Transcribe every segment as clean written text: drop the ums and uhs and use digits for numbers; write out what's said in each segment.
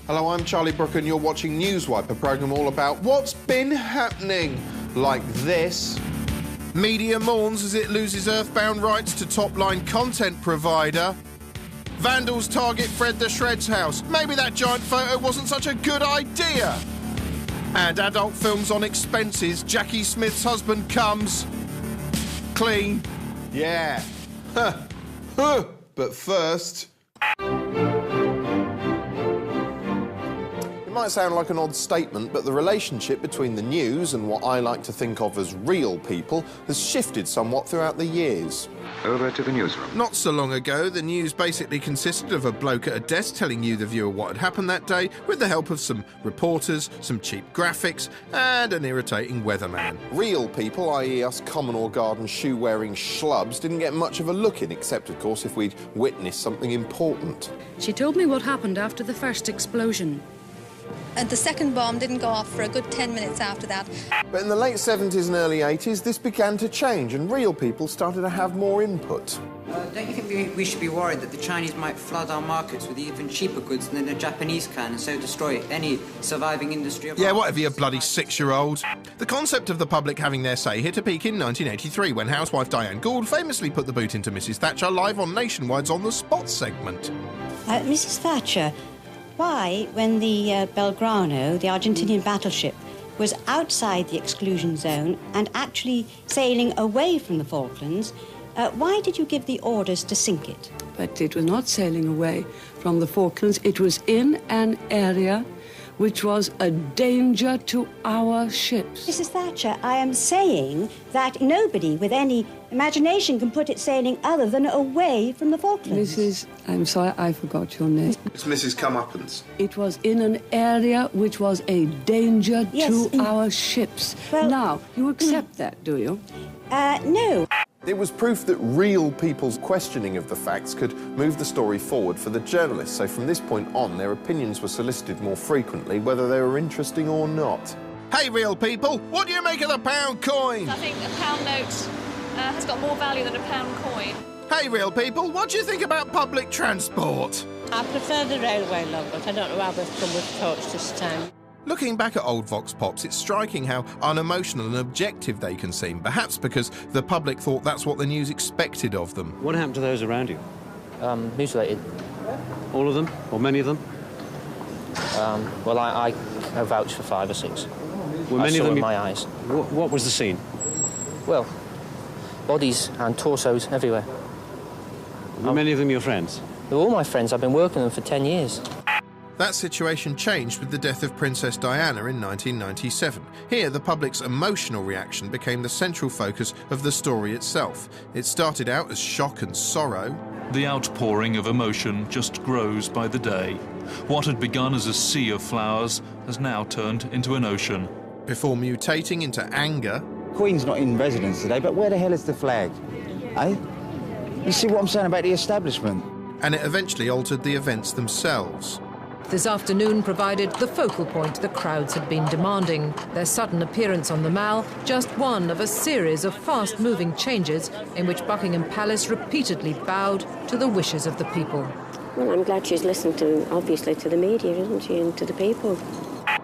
Hello, I'm Charlie Brooker and you're watching Newswipe, a programme all about what's been happening. Like this. Media mourns as it loses earthbound rights to top-line content provider. Vandals target Fred the Shred's house. Maybe that giant photo wasn't such a good idea. And adult films on expenses. Jackie Smith's husband comes clean. Yeah. But first... It might sound like an odd statement, but the relationship between the news and what I like to think of as real people has shifted somewhat throughout the years. Over to the newsroom. Not so long ago, the news basically consisted of a bloke at a desk telling you, the viewer, what had happened that day, with the help of some reporters, some cheap graphics, and an irritating weatherman. Real people, i.e. us common or garden shoe-wearing schlubs, didn't get much of a look in, except, of course, if we'd witnessed something important. She told me what happened after the first explosion. And the second bomb didn't go off for a good 10 minutes after that. But in the late 70s and early 80s, this began to change, and real people started to have more input. Don't you think we should be worried that the Chinese might flood our markets with even cheaper goods than the Japanese can, and so destroy any surviving industry of... Yeah, whatever, you bloody 6-year-old. The concept of the public having their say hit a peak in 1983, when housewife Diane Gould famously put the boot into Mrs Thatcher live on Nationwide's On the Spot segment. Mrs Thatcher, why, when the Belgrano, the Argentinian battleship, was outside the exclusion zone and actually sailing away from the Falklands, why did you give the orders to sink it? But it was not sailing away from the Falklands. It was in an area which was a danger to our ships. Mrs Thatcher, I am saying that nobody with any imagination can put it sailing other than away from the Falklands. Mrs... I'm sorry, I forgot your name. It's Mrs Comeuppance. It was in an area which was a danger to our ships. Well, now, you accept that, do you? No. It was proof that real people's questioning of the facts could move the story forward for the journalists, so from this point on, their opinions were solicited more frequently, whether they were interesting or not. Hey, real people, what do you make of the pound coin? I think a pound note has got more value than a pound coin. Hey, real people, what do you think about public transport? I prefer the railway line, but I don't know how they've come with coach this time. Looking back at old Vox Pops, it's striking how unemotional and objective they can seem, perhaps because the public thought that's what the news expected of them. What happened to those around you? Mutilated. All of them? Or many of them? Well, I vouch for 5 or 6. Were many I saw of them in my eyes. What was the scene? Well, bodies and torsos everywhere. Were many of them your friends? They're all my friends. I've been working with them for 10 years. That situation changed with the death of Princess Diana in 1997. Here, the public's emotional reaction became the central focus of the story itself. It started out as shock and sorrow. The outpouring of emotion just grows by the day. What had begun as a sea of flowers has now turned into an ocean. Before mutating into anger. Queen's not in residence today, but where the hell is the flag? Eh? You see what I'm saying about the establishment? And it eventually altered the events themselves. This afternoon provided the focal point the crowds had been demanding. Their sudden appearance on the Mall, just one of a series of fast-moving changes in which Buckingham Palace repeatedly bowed to the wishes of the people. Well, I'm glad she's listened to, obviously, to the media, isn't she, and to the people.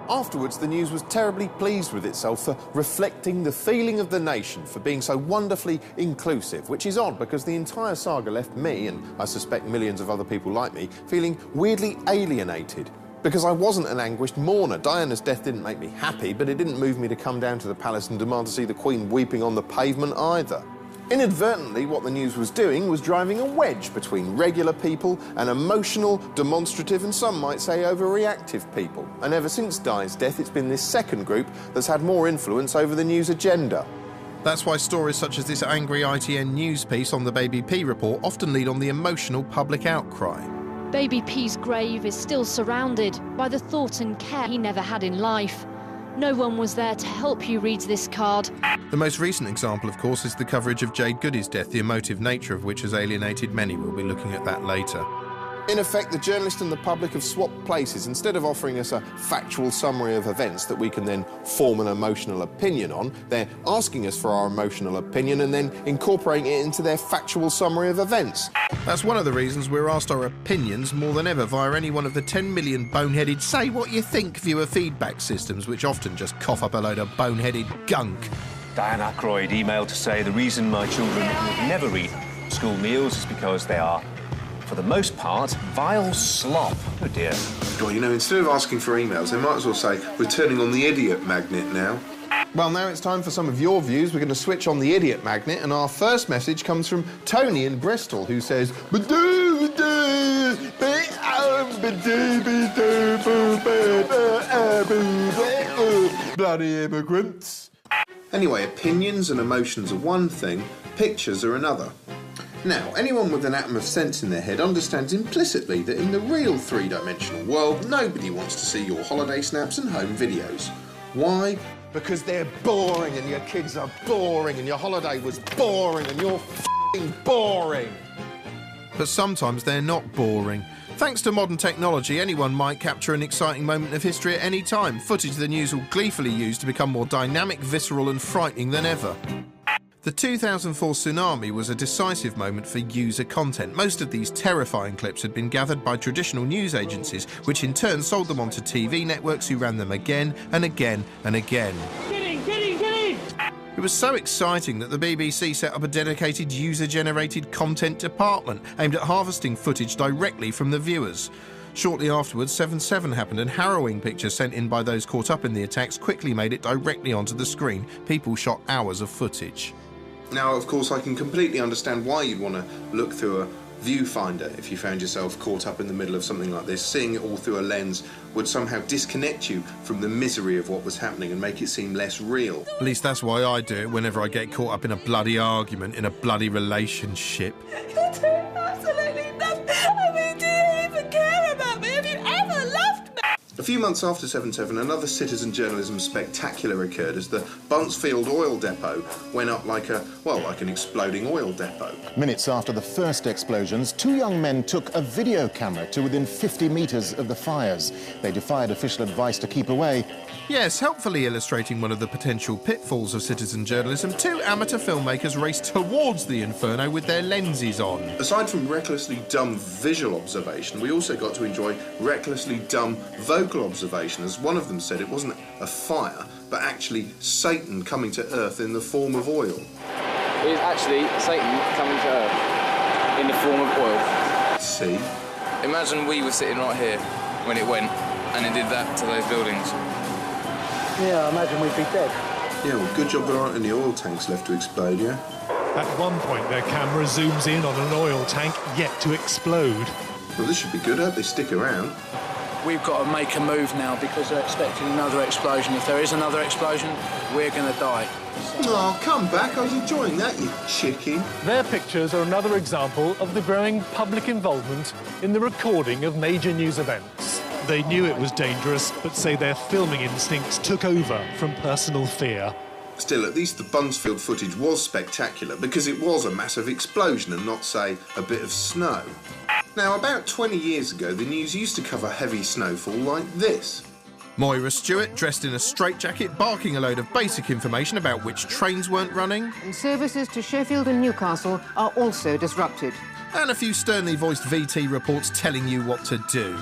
Afterwards, the news was terribly pleased with itself for reflecting the feeling of the nation, for being so wonderfully inclusive, which is odd because the entire saga left me, and I suspect millions of other people like me, feeling weirdly alienated. Because I wasn't an anguished mourner. Diana's death didn't make me happy, but it didn't move me to come down to the palace and demand to see the Queen weeping on the pavement either. Inadvertently, what the news was doing was driving a wedge between regular people and emotional, demonstrative, and some might say overreactive people. And ever since Di's death, it's been this second group that's had more influence over the news agenda. That's why stories such as this angry ITN news piece on the Baby P report often lead on the emotional public outcry. Baby P's grave is still surrounded by the thought and care he never had in life. No one was there to help you, reads this card. The most recent example, of course, is the coverage of Jade Goody's death, the emotive nature of which has alienated many. We'll be looking at that later. In effect, the journalist and the public have swapped places. Instead of offering us a factual summary of events that we can then form an emotional opinion on, they're asking us for our emotional opinion and then incorporating it into their factual summary of events. That's one of the reasons we're asked our opinions more than ever via any one of the 10 million boneheaded say what you think viewer feedback systems, which often just cough up a load of boneheaded gunk. Diane Aykroyd emailed to say the reason my children would never eat school meals is because they are, for the most part, vile slop. Oh dear. Well, you know, instead of asking for emails, they might as well say, we're turning on the idiot magnet now. Well, now it's time for some of your views. We're going to switch on the idiot magnet, and our first message comes from Tony in Bristol, who says, bloody immigrants. Anyway, opinions and emotions are one thing, pictures are another. Now, anyone with an atom of sense in their head understands implicitly that in the real three-dimensional world, nobody wants to see your holiday snaps and home videos. Why? Because they're boring, and your kids are boring, and your holiday was boring, and you're f***ing boring. But sometimes they're not boring. Thanks to modern technology, anyone might capture an exciting moment of history at any time. Footage the news will gleefully use to become more dynamic, visceral and frightening than ever. The 2004 tsunami was a decisive moment for user content. Most of these terrifying clips had been gathered by traditional news agencies, which in turn sold them onto TV networks who ran them again and again and again. It was so exciting that the BBC set up a dedicated user-generated content department aimed at harvesting footage directly from the viewers. Shortly afterwards, 7/7 happened, and harrowing pictures sent in by those caught up in the attacks quickly made it directly onto the screen. People shot hours of footage. Now, of course, I can completely understand why you'd want to look through a viewfinder if you found yourself caught up in the middle of something like this. Seeing it all through a lens would somehow disconnect you from the misery of what was happening and make it seem less real. At least that's why I do it whenever I get caught up in a bloody argument in a bloody relationship. You do absolutely nothing. I mean, do you even care about me? Have you ever loved me? A few months after 7/7, another citizen journalism spectacular occurred as the Buncefield oil depot went up like an exploding oil depot. Minutes after the first explosions, two young men took a video camera to within 50 metres of the fires. They defied official advice to keep away. Yes, helpfully illustrating one of the potential pitfalls of citizen journalism, two amateur filmmakers raced towards the inferno with their lenses on. Aside from recklessly dumb visual observation, we also got to enjoy recklessly dumb vocal observation. As one of them said, it wasn't a fire, but actually Satan coming to Earth in the form of oil. It is actually Satan coming to Earth in the form of oil. See? Imagine we were sitting right here when it went, and it did that to those buildings. Yeah, I imagine we'd be dead. Yeah, well, good job there aren't any oil tanks left to explode, yeah? At one point, their camera zooms in on an oil tank yet to explode. Well, this should be good. I hope they stick around. We've got to make a move now because they're expecting another explosion. If there is another explosion, we're going to die. Oh, come back. I was enjoying that, you chicken. Their pictures are another example of the growing public involvement in the recording of major news events. They knew it was dangerous, but say their filming instincts took over from personal fear. Still, at least the Buncefield footage was spectacular because it was a massive explosion and not, say, a bit of snow. Now, about 20 years ago, the news used to cover heavy snowfall like this. Moira Stewart, dressed in a straitjacket, barking a load of basic information about which trains weren't running. And services to Sheffield and Newcastle are also disrupted. And a few sternly voiced VT reports telling you what to do.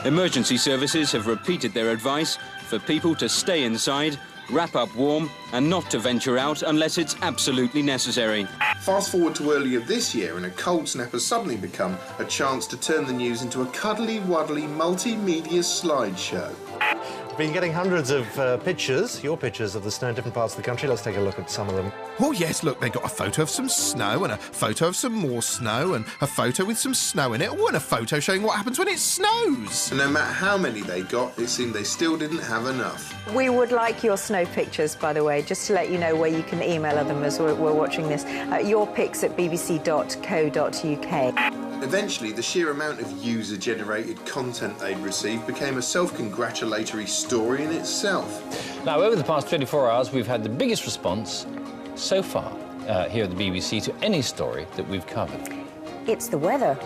Emergency services have repeated their advice for people to stay inside, wrap up warm and not to venture out unless it's absolutely necessary. Fast forward to earlier this year and a cold snap has suddenly become a chance to turn the news into a cuddly-wuddly multimedia slideshow. Been getting hundreds of pictures, your pictures of the snow in different parts of the country. Let's take a look at some of them. Oh yes, look, they got a photo of some snow and a photo of some more snow and a photo with some snow in it, and a photo showing what happens when it snows. And no matter how many they got, it seemed they still didn't have enough. We would like your snow pictures, by the way, just to let you know where you can email them as we're watching this. Your pics at bbc.co.uk. Eventually, the sheer amount of user-generated content they'd received became a self-congratulatory story in itself. Now, over the past 24 hours, we've had the biggest response so far here at the BBC to any story that we've covered. It's the weather.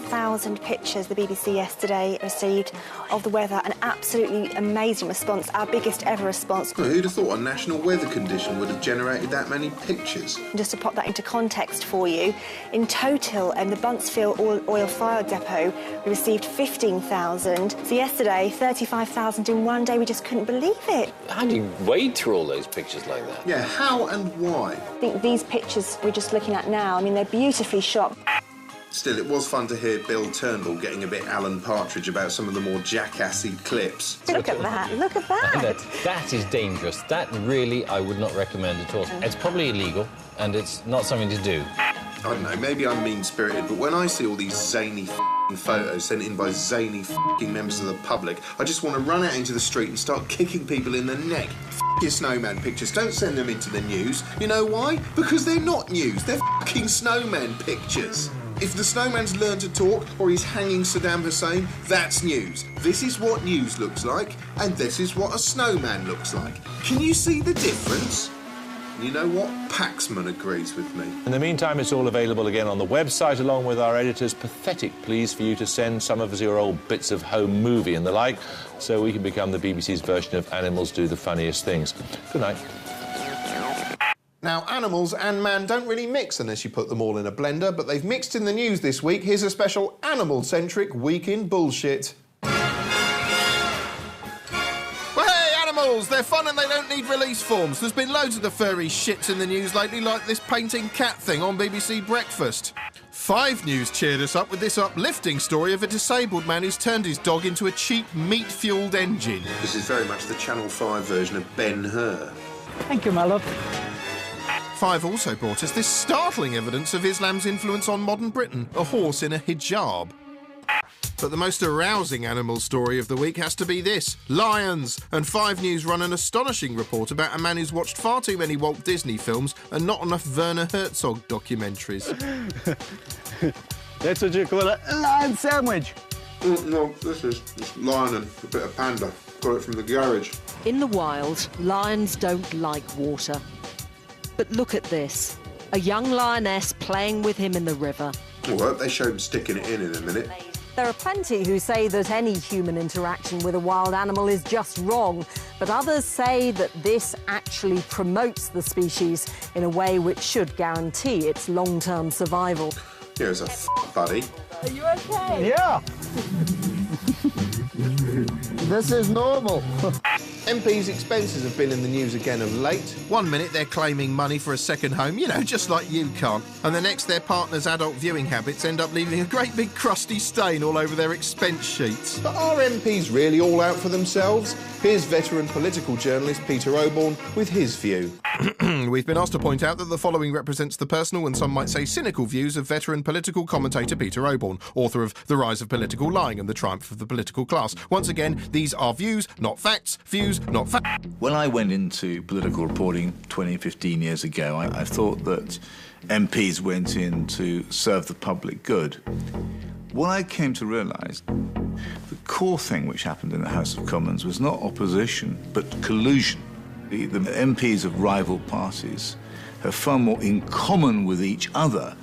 50,000 pictures the BBC yesterday received of the weather. An absolutely amazing response, our biggest ever response. Well, who'd have thought a national weather condition would have generated that many pictures? Just to pop that into context for you, in total, the Buncefield oil fire depot, we received 15,000. So yesterday, 35,000 in one day. We just couldn't believe it. How do you wade through all those pictures like that? Yeah, how and why? I think these pictures we're just looking at now, I mean, they're beautifully shot. Still, it was fun to hear Bill Turnbull getting a bit Alan Partridge about some of the more jackassy clips. Look at that, look at that. No, that is dangerous. That really I would not recommend at all. It's probably illegal, and it's not something to do. I don't know, maybe I'm mean-spirited, but when I see all these zany photos sent in by zany members of the public, I just want to run out into the street and start kicking people in the neck. Your snowman pictures, don't send them into the news. You know why? Because they're not news, they're snowman pictures. If the snowman's learned to talk or he's hanging Saddam Hussein, that's news. This is what news looks like, and this is what a snowman looks like. Can you see the difference? You know what? Paxman agrees with me. In the meantime, it's all available again on the website, along with our editor's pathetic pleas for you to send some of us your old bits of home movie and the like, so we can become the BBC's version of Animals Do the Funniest Things. Good night. Now, animals and man don't really mix unless you put them all in a blender, but they've mixed in the news this week. Here's a special animal-centric Week in Bullshit. They're fun and they don't need release forms. There's been loads of the furry shits in the news lately, like this painting cat thing on BBC Breakfast. 5 News cheered us up with this uplifting story of a disabled man who's turned his dog into a cheap meat-fuelled engine. This is very much the Channel 5 version of Ben-Hur. Thank you, my love. 5 also brought us this startling evidence of Islam's influence on modern Britain, a horse in a hijab. But the most arousing animal story of the week has to be this. Lions! And 5 News run an astonishing report about a man who's watched far too many Walt Disney films and not enough Werner Herzog documentaries. That's what you call a lion sandwich. No, this is lion and a bit of panda. Got it from the garage. In the wild, lions don't like water. But look at this. A young lioness playing with him in the river. Oh, I hope they show him sticking it in a minute. There are plenty who say that any human interaction with a wild animal is just wrong, but others say that this actually promotes the species in a way which should guarantee its long-term survival. Here's a buddy. Are you okay? Yeah. This is normal. MPs' expenses have been in the news again of late. 1 minute they're claiming money for a second home, you know, just like you can't. And the next their partner's adult viewing habits end up leaving a great big crusty stain all over their expense sheets. But are MPs really all out for themselves? Here's veteran political journalist Peter Oborne with his view. We've been asked to point out that the following represents the personal and some might say cynical views of veteran political commentator Peter Oborne, author of The Rise of Political Lying and the Triumph of the Political Class. Once again, these are views, not facts. Views, not facts. When I went into political reporting 20, 15 years ago, I thought that MPs went in to serve the public good. What I came to realise, the core thing which happened in the House of Commons was not opposition, but collusion. The MPs of rival parties have far more in common with each other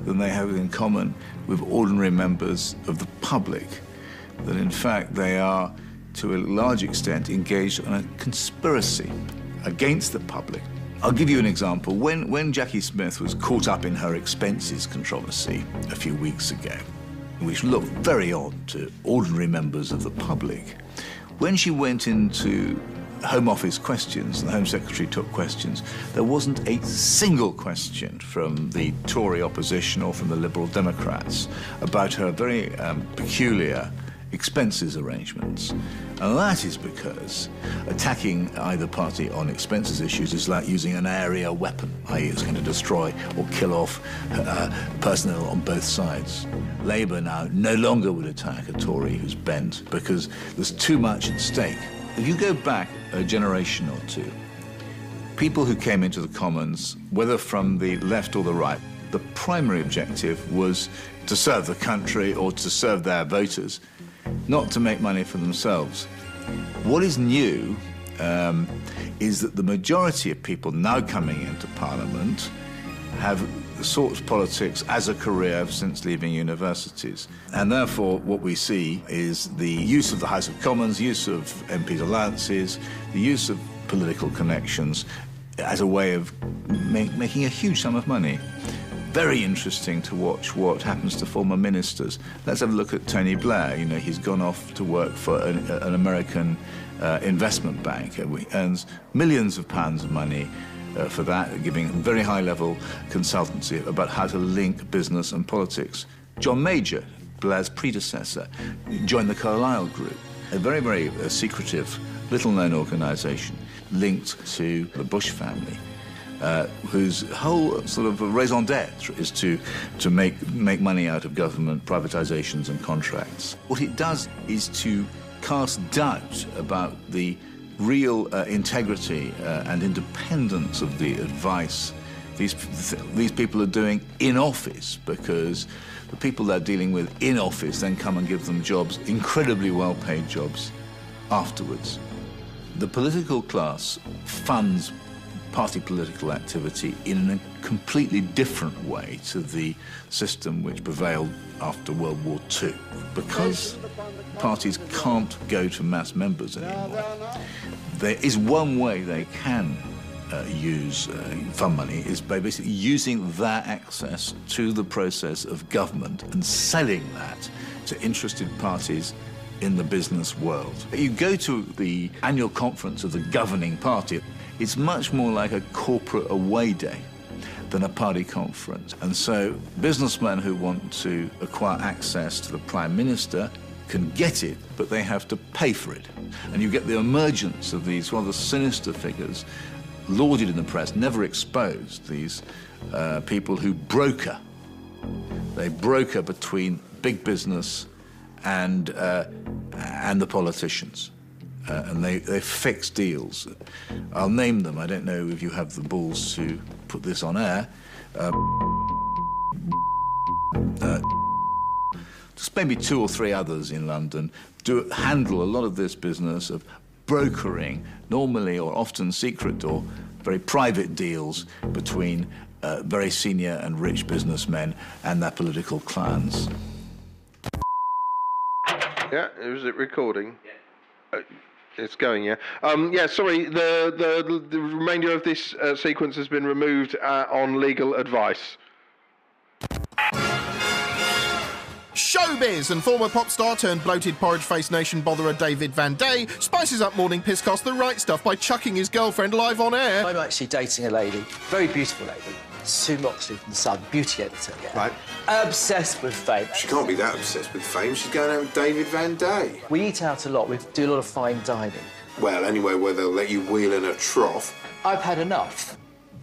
than they have in common with ordinary members of the public. That in fact they are, to a large extent, engaged in a conspiracy against the public. I'll give you an example. When Jackie Smith was caught up in her expenses controversy a few weeks ago, which looked very odd to ordinary members of the public, when she went into Home Office questions, and the Home Secretary took questions, there wasn't a single question from the Tory opposition or from the Liberal Democrats about her very peculiar expenses arrangements. And that is because attacking either party on expenses issues is like using an area weapon, i.e. it's going to destroy or kill off personnel on both sides. Labour now no longer would attack a Tory who's bent because there's too much at stake. If you go back a generation or two, people who came into the Commons, whether from the left or the right, the primary objective was to serve the country or to serve their voters, not to make money for themselves. What is new is that the majority of people now coming into Parliament have sought politics as a career ever since leaving universities. And therefore, what we see is the use of the House of Commons, use of MPs' allowances, the use of political connections as a way of making a huge sum of money. Very interesting to watch what happens to former ministers. Let's have a look at Tony Blair. You know, he's gone off to work for an American investment bank. He earns millions of pounds of money for that, giving very high-level consultancy about how to link business and politics. John Major, Blair's predecessor, joined the Carlyle Group, a very, very secretive, little-known organisation linked to the Bush family, whose whole sort of raison d'etre is to make money out of government privatisations and contracts. What it does is to cast doubt about the real integrity and independence of the advice these people are doing in office, because the people they're dealing with in office then come and give them jobs, incredibly well-paid jobs, afterwards. The political class funds party political activity in a completely different way to the system which prevailed after World War II. Because parties can't go to mass members anymore, there is one way they can use fund money, is by basically using that access to the process of government and selling that to interested parties in the business world. You go to the annual conference of the governing party, it's much more like a corporate away day than a party conference. And so businessmen who want to acquire access to the Prime Minister can get it, but they have to pay for it. And you get the emergence of these rather sinister figures, lauded in the press, never exposed, these people who broker. They broker between big business and the politicians. And they fix deals. I'll name them. I don't know if you have the balls to put this on air. Just maybe 2 or 3 others in London handle a lot of this business of brokering, normally or often secret or very private deals between very senior and rich businessmen and their political clans. Yeah, is it recording? Yeah. It's going, yeah. Yeah, sorry, the remainder of this sequence has been removed on legal advice. Showbiz and former pop star turned bloated porridge-faced nation botherer David Van Day spices up morning pisscast the right stuff by chucking his girlfriend live on air. I'm actually dating a lady, very beautiful lady, Sue Moxley from The Sun, beauty editor. Yeah. Right. Obsessed with fame. She can't be that obsessed with fame. She's going out with David Van Day. We eat out a lot. We do a lot of fine dining. Well, anyway, where they'll let you wheel in a trough. I've had enough.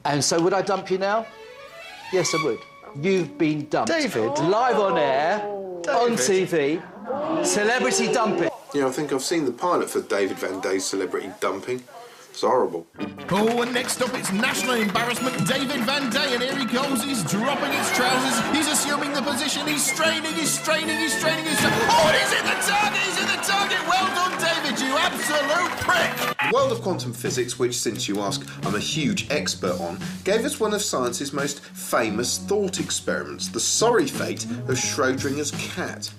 And so would I dump you now? Yes, I would. You've been dumped. David. Live on air, on TV, celebrity dumping. Yeah, I think I've seen the pilot for David Van Day's celebrity dumping. It's horrible. Oh, and next up it's national embarrassment David Van Day, and here he goes, he's dropping his trousers, he's assuming the position, he's straining. Oh, and he's in the target, well done, David, you absolute prick! The world of quantum physics, which, since you ask, I'm a huge expert on, gave us one of science's most famous thought experiments, the sorry fate of Schrödinger's cat.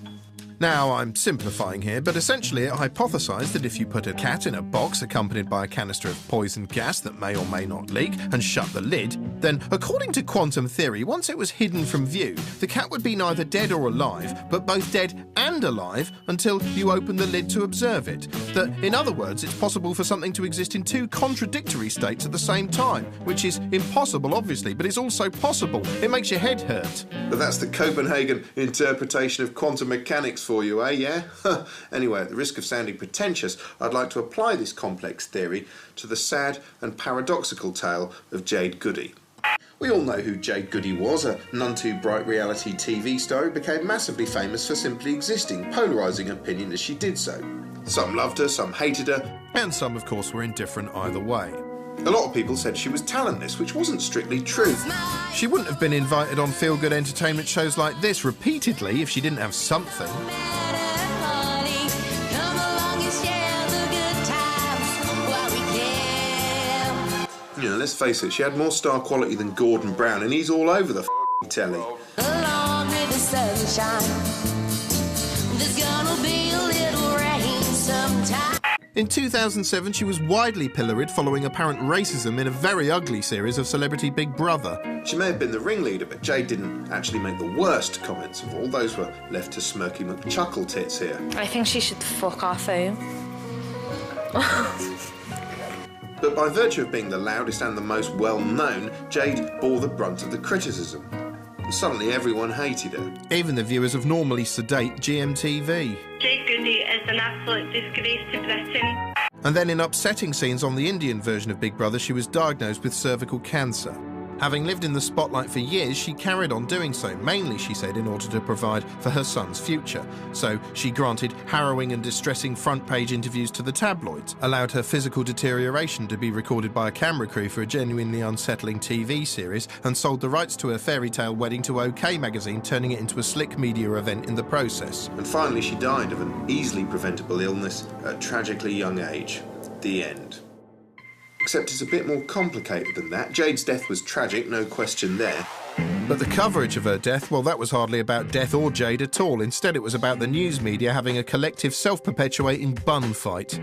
Now, I'm simplifying here, but essentially it hypothesised that if you put a cat in a box accompanied by a canister of poison gas that may or may not leak and shut the lid, then, according to quantum theory, once it was hidden from view, the cat would be neither dead or alive, but both dead and alive until you open the lid to observe it. That, in other words, it's possible for something to exist in 2 contradictory states at the same time, which is impossible, obviously, but it's also possible. It makes your head hurt. But that's the Copenhagen interpretation of quantum mechanics for you, eh, yeah? Anyway, at the risk of sounding pretentious, I'd like to apply this complex theory to the sad and paradoxical tale of Jade Goody. We all know who Jade Goody was, a none-too-bright reality TV star who became massively famous for simply existing, polarising opinion as she did so. Some loved her, some hated her, and some, of course, were indifferent either way. A lot of people said she was talentless, which wasn't strictly true. She wouldn't have been invited on feel-good entertainment shows like this repeatedly if she didn't have something. You know, let's face it, she had more star quality than Gordon Brown, and he's all over the telly. Along with the sunshine, there's gonna be a little rain sometime. In 2007, she was widely pilloried following apparent racism in a very ugly series of Celebrity Big Brother. She may have been the ringleader, but Jade didn't actually make the worst comments of all. Those were left to Smirky McChuckle Tits here. I think she should fuck off home. But by virtue of being the loudest and the most well-known, Jade bore the brunt of the criticism. And suddenly everyone hated her. Even the viewers of normally sedate GMTV. Jade Goody is an absolute disgrace to Britain. And then in upsetting scenes on the Indian version of Big Brother, she was diagnosed with cervical cancer. Having lived in the spotlight for years, she carried on doing so, mainly, she said, in order to provide for her son's future. So she granted harrowing and distressing front-page interviews to the tabloids, allowed her physical deterioration to be recorded by a camera crew for a genuinely unsettling TV series, and sold the rights to her fairy tale wedding to OK magazine, turning it into a slick media event in the process. And finally she died of an easily preventable illness at a tragically young age. The end. Except it's a bit more complicated than that. Jade's death was tragic, no question there. But the coverage of her death, well, that was hardly about death or Jade at all. Instead, it was about the news media having a collective self-perpetuating bun fight.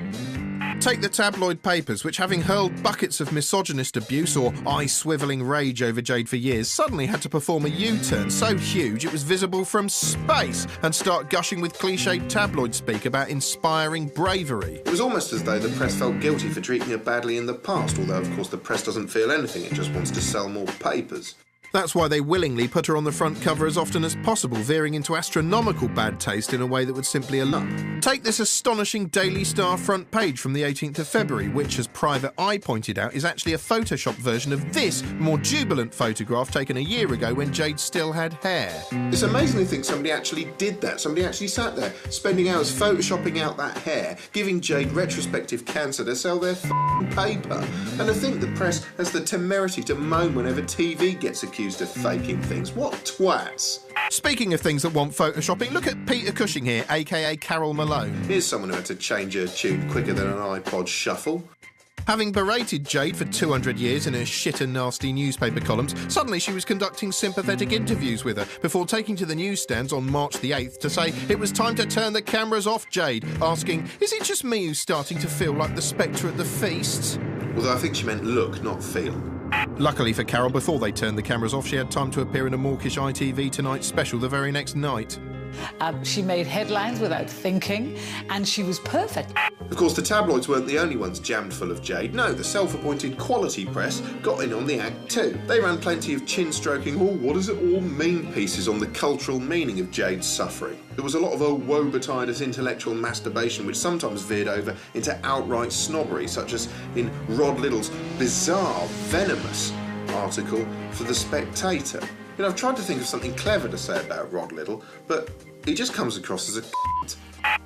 Take the tabloid papers, which, having hurled buckets of misogynist abuse or eye-swivelling rage over Jade for years, suddenly had to perform a U-turn so huge it was visible from space and start gushing with cliched tabloid speak about inspiring bravery. It was almost as though the press felt guilty for treating her badly in the past, although, of course, the press doesn't feel anything, it just wants to sell more papers. That's why they willingly put her on the front cover as often as possible, veering into astronomical bad taste in a way that would simply alarm. Take this astonishing Daily Star front page from the 18th of February, which, as Private Eye pointed out, is actually a Photoshop version of this more jubilant photograph taken a year ago when Jade still had hair. It's amazing to think somebody actually did that. Somebody actually sat there, spending hours photoshopping out that hair, giving Jade retrospective cancer to sell their f***ing paper. And to think the press has the temerity to moan whenever TV gets accused of faking things. What twats. Speaking of things that want photoshopping, look at Peter Cushing here, aka Carol Malone. Here's someone who had to change her tune quicker than an iPod shuffle. Having berated Jade for 200 years in her shit and nasty newspaper columns, suddenly she was conducting sympathetic interviews with her before taking to the newsstands on March the 8th to say it was time to turn the cameras off Jade, asking, is it just me who's starting to feel like the spectre at the feast? Although I think she meant look, not feel. Luckily for Carol, before they turned the cameras off, she had time to appear in a mawkish ITV Tonight special the very next night. She made headlines without thinking, and she was perfect. Of course, the tabloids weren't the only ones jammed full of Jade. No, the self-appointed quality press got in on the act too. They ran plenty of chin-stroking, oh, what does it all mean pieces on the cultural meaning of Jade's suffering. There was a lot of woe betide us intellectual masturbation, which sometimes veered over into outright snobbery, such as in Rod Little's bizarre, venomous article for The Spectator. You know, I've tried to think of something clever to say about Rod Little, but he just comes across as a c***.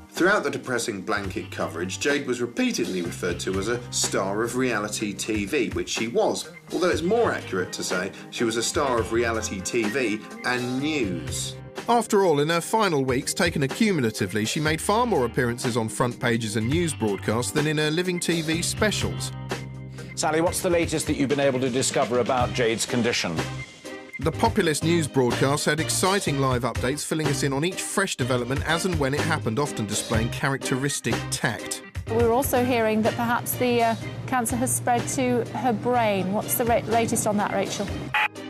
Throughout the depressing blanket coverage, Jade was repeatedly referred to as a star of reality TV, which she was, although it's more accurate to say she was a star of reality TV and news. After all, in her final weeks, taken accumulatively, she made far more appearances on front pages and news broadcasts than in her living TV specials. Sally, what's the latest that you've been able to discover about Jade's condition? The populist news broadcasts had exciting live updates, filling us in on each fresh development as and when it happened, often displaying characteristic tact. We're also hearing that perhaps the cancer has spread to her brain. What's the latest on that, Rachel?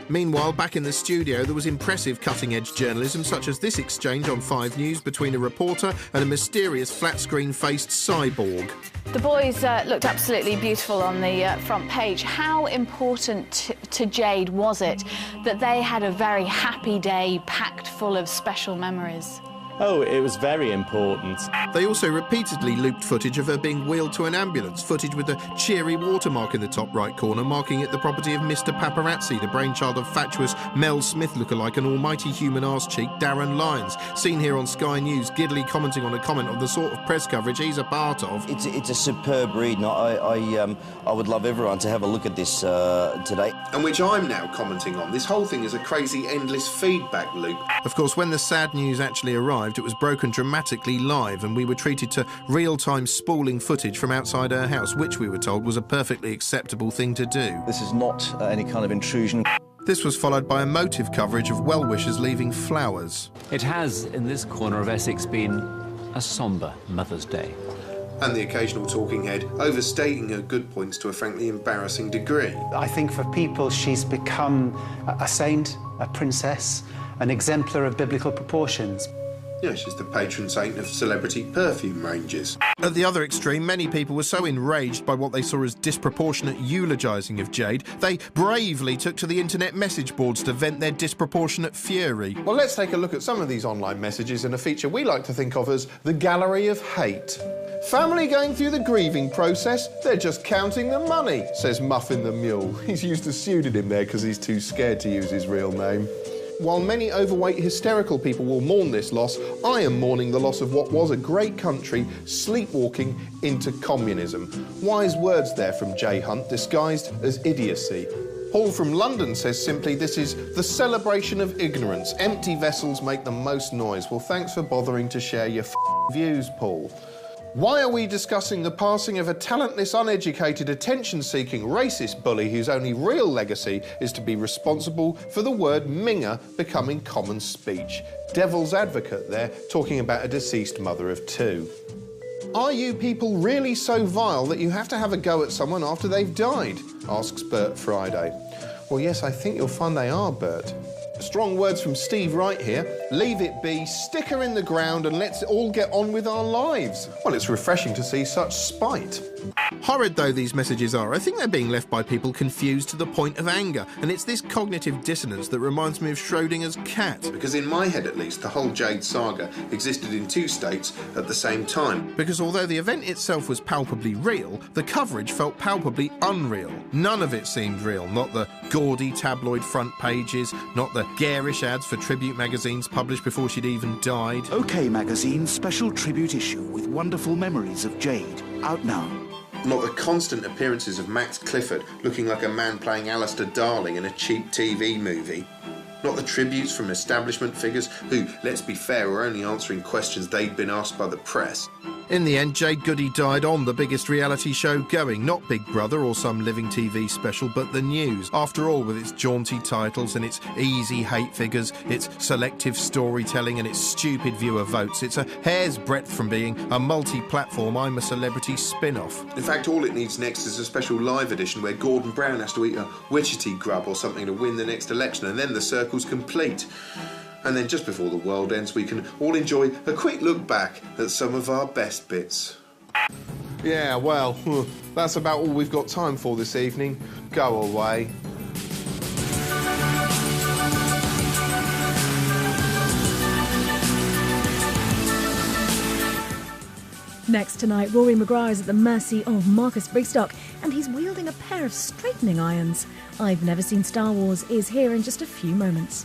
Meanwhile, back in the studio, there was impressive cutting-edge journalism, such as this exchange on 5 News between a reporter and a mysterious flat-screen-faced cyborg. The boys looked absolutely beautiful on the front page. How important to Jade was it that they had a very happy day packed full of special memories? Oh, it was very important. They also repeatedly looped footage of her being wheeled to an ambulance, footage with a cheery watermark in the top right corner, marking it the property of Mr. Paparazzi, the brainchild of fatuous Mel Smith lookalike and almighty human arse-cheek Darren Lyons, seen here on Sky News, giddily commenting on a comment of the sort of press coverage he's a part of. It's a superb read, and I would love everyone to have a look at this today. And which I'm now commenting on. This whole thing is a crazy, endless feedback loop. Of course, when the sad news actually arrived, it was broken dramatically live, and we were treated to real-time spooling footage from outside her house, which we were told was a perfectly acceptable thing to do. This is not any kind of intrusion. This was followed by emotive coverage of well-wishers leaving flowers. It has, in this corner of Essex, been a sombre Mother's Day. And the occasional talking head overstating her good points to a frankly embarrassing degree. I think for people she's become a saint, a princess, an exemplar of biblical proportions. Yeah, she's the patron saint of celebrity perfume ranges. At the other extreme, many people were so enraged by what they saw as disproportionate eulogising of Jade, they bravely took to the internet message boards to vent their disproportionate fury. Well, let's take a look at some of these online messages in a feature we like to think of as the Gallery of Hate. Family going through the grieving process, they're just counting the money, says Muffin the Mule. He's used a pseudonym there because he's too scared to use his real name. While many overweight, hysterical people will mourn this loss, I am mourning the loss of what was a great country sleepwalking into communism. Wise words there from Jay Hunt, disguised as idiocy. Paul from London says simply, this is the celebration of ignorance. Empty vessels make the most noise. Well, thanks for bothering to share your views, Paul. Why are we discussing the passing of a talentless, uneducated, attention-seeking, racist bully whose only real legacy is to be responsible for the word minger becoming common speech? Devil's advocate there, talking about a deceased mother of two. Are you people really so vile that you have to have a go at someone after they've died? Asks Bert Friday. Well, yes, I think you'll find they are, Bert. Strong words from Steve Wright here. Leave it be, stick her in the ground and let's all get on with our lives. Well, it's refreshing to see such spite. Horrid though these messages are, I think they're being left by people confused to the point of anger, and it's this cognitive dissonance that reminds me of Schrodinger's cat. Because in my head, at least, the whole Jade saga existed in two states at the same time. Because although the event itself was palpably real, the coverage felt palpably unreal. None of it seemed real, not the gaudy tabloid front pages, not the garish ads for tribute magazines published before she'd even died. OK Magazine's special tribute issue with wonderful memories of Jade, out now. Not the constant appearances of Max Clifford looking like a man playing Alistair Darling in a cheap TV movie. Not the tributes from establishment figures who, let's be fair, were only answering questions they'd been asked by the press. In the end, Jade Goody died on the biggest reality show going, not Big Brother or some living TV special, but The News. After all, with its jaunty titles and its easy hate figures, its selective storytelling and its stupid viewer votes, it's a hair's breadth from being a multi-platform I'm a Celebrity spin-off. In fact, all it needs next is a special live edition where Gordon Brown has to eat a Wichita grub or something to win the next election, and then the circle's complete. And then just before the world ends, we can all enjoy a quick look back at some of our best bits. Yeah, well, that's about all we've got time for this evening. Go away. Next tonight, Rory Maguire is at the mercy of Marcus Brigstock, and he's wielding a pair of straightening irons. I've Never Seen Star Wars is here in just a few moments.